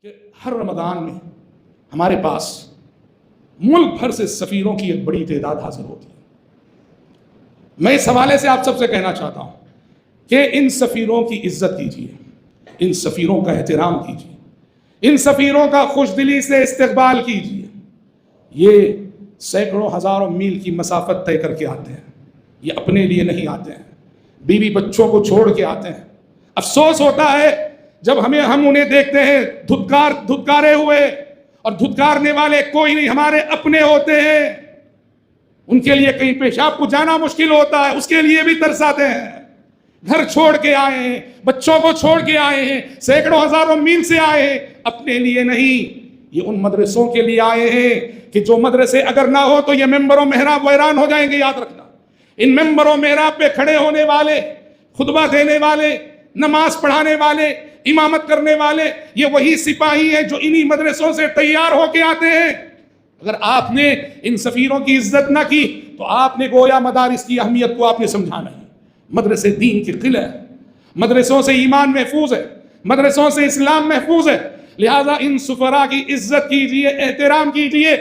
کہ ہر رمضان میں ہمارے پاس ملک بھر سے سفیروں کی ایک بڑی تعداد حاضر ہوتی ہے۔ میں اس حوالے سے آپ سب سے کہنا چاہتا ہوں کہ ان سفیروں کی عزت کیجیے، ان سفیروں کا احترام کیجیے، ان سفیروں کا خوش دلی سے استقبال کیجیے۔ یہ سینکڑوں ہزاروں میل کی مسافت طے کر کے آتے ہیں، یہ اپنے لیے نہیں آتے ہیں، بیوی بچوں کو چھوڑ کے آتے ہیں۔ افسوس ہوتا ہے جب ہم انہیں دیکھتے ہیں دھتکارے ہوئے، اور دھتکارنے والے کوئی نہیں ہمارے اپنے ہوتے ہیں۔ ان کے لیے کہیں پیشاب کو جانا مشکل ہوتا ہے، اس کے لیے بھی ترساتے ہیں۔ گھر چھوڑ کے آئے ہیں، بچوں کو چھوڑ کے آئے ہیں، سینکڑوں ہزاروں میل سے آئے ہیں، اپنے لیے نہیں، یہ ان مدرسوں کے لیے آئے ہیں کہ جو مدرسے اگر نہ ہو تو یہ ممبر و محراب ویران ہو جائیں گے۔ یاد رکھنا، ان ممبر و محراب پہ کھڑے ہونے والے، خطبہ دینے والے، نماز پڑھانے والے، امامت کرنے والے، یہ وہی سپاہی ہیں جو انہی مدرسوں سے تیار ہو کے آتے ہیں۔ اگر آپ نے ان سفیروں کی عزت نہ کی تو آپ نے گویا مدارس کی اہمیت کو آپ نے سمجھا نہیں۔ مدرسے دین کی قلعہ ہے، مدرسوں سے ایمان محفوظ ہے، مدرسوں سے اسلام محفوظ ہے، لہذا ان سفراء کی عزت کیجیے، احترام کیجیے۔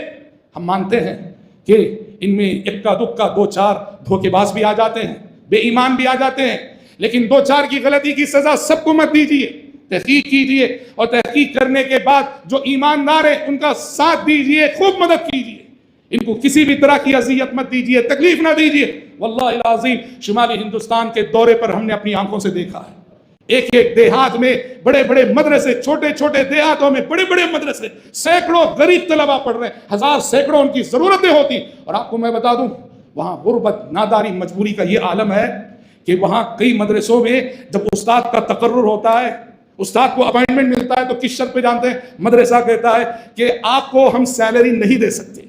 ہم مانتے ہیں کہ ان میں اکا دکا دو چار دھوکے باز بھی آ جاتے ہیں، بے ایمان بھی آ جاتے ہیں، لیکن دو چار کی غلطی کی سزا سب کو مت دیجیے، تحقیق کیجیے، اور تحقیق کرنے کے بعد جو ایماندار ہیں ان کا ساتھ دیجیے، خوب مدد کیجیے، ان کو کسی بھی طرح کی اذیت مت دیجیے، تکلیف نہ دیجیے۔ واللہ العظیم شمالی ہندوستان کے دورے پر ہم نے اپنی آنکھوں سے دیکھا ہے، ایک ایک دیہات میں بڑے بڑے مدرسے، چھوٹے چھوٹے دیہاتوں میں بڑے بڑے مدرسے، سینکڑوں غریب طلبہ پڑھ رہے ہیں، ہزار سینکڑوں ان کی ضرورتیں ہوتی۔ اور آپ کو میں بتا دوں، وہاں غربت، ناداری، مجبوری کا یہ عالم ہے کہ وہاں کئی مدرسوں میں جب استاد کا تقرر ہوتا ہے، استاد کو اپائنٹمنٹ ملتا ہے، تو کس شرط پہ جانتے ہیں؟ مدرسہ کہتا ہے کہ آپ کو ہم سیلری نہیں دے سکتے،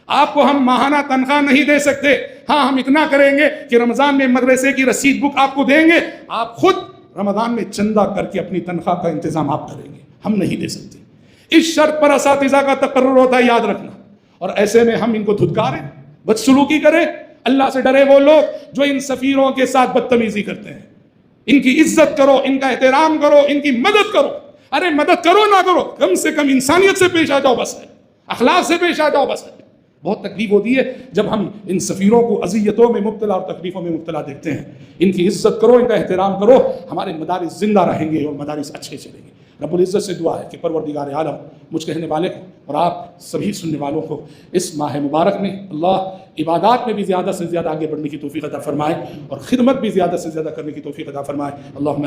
آپ کو ہم ماہانہ تنخواہ نہیں دے سکتے، ہاں ہم اتنا کریں گے کہ رمضان میں مدرسے کی رسید بک آپ کو دیں گے، آپ خود رمضان میں چندہ کر کے اپنی تنخواہ کا انتظام آپ کریں گے، ہم نہیں دے سکتے۔ اس شرط پر اساتذہ کا تقرر ہوتا ہے، یاد رکھنا۔ اور ایسے میں ہم ان کو دھتکاریں، بدسلوکی کریں؟ اللہ سے ڈرے وہ لوگ جو ان سفیروں کے ساتھ بدتمیزی کرتے ہیں۔ ان کی عزت کرو، ان کا احترام کرو، ان کی مدد کرو۔ ارے مدد کرو نہ کرو، کم سے کم انسانیت سے پیش آ جاؤ، بس ہے، اخلاق سے پیش آ جاؤ، بس ہے۔ بہت تکلیف ہوتی ہے جب ہم ان سفیروں کو اذیتوں میں مبتلا اور تکلیفوں میں مبتلا دیکھتے ہیں۔ ان کی عزت کرو، ان کا احترام کرو، ہمارے مدارس زندہ رہیں گے اور مدارس اچھے چلیں گے۔ رب العزت سے دعا ہے کہ پروردگار عالم مجھ کہنے والے کو اور آپ سبھی سننے والوں کو اس ماہ مبارک میں اللہ عبادات میں بھی زیادہ سے زیادہ آگے بڑھنے کی توفیق عطا فرمائے، اور خدمت بھی زیادہ سے زیادہ کرنے کی توفیق عطا فرمائے۔ اللہم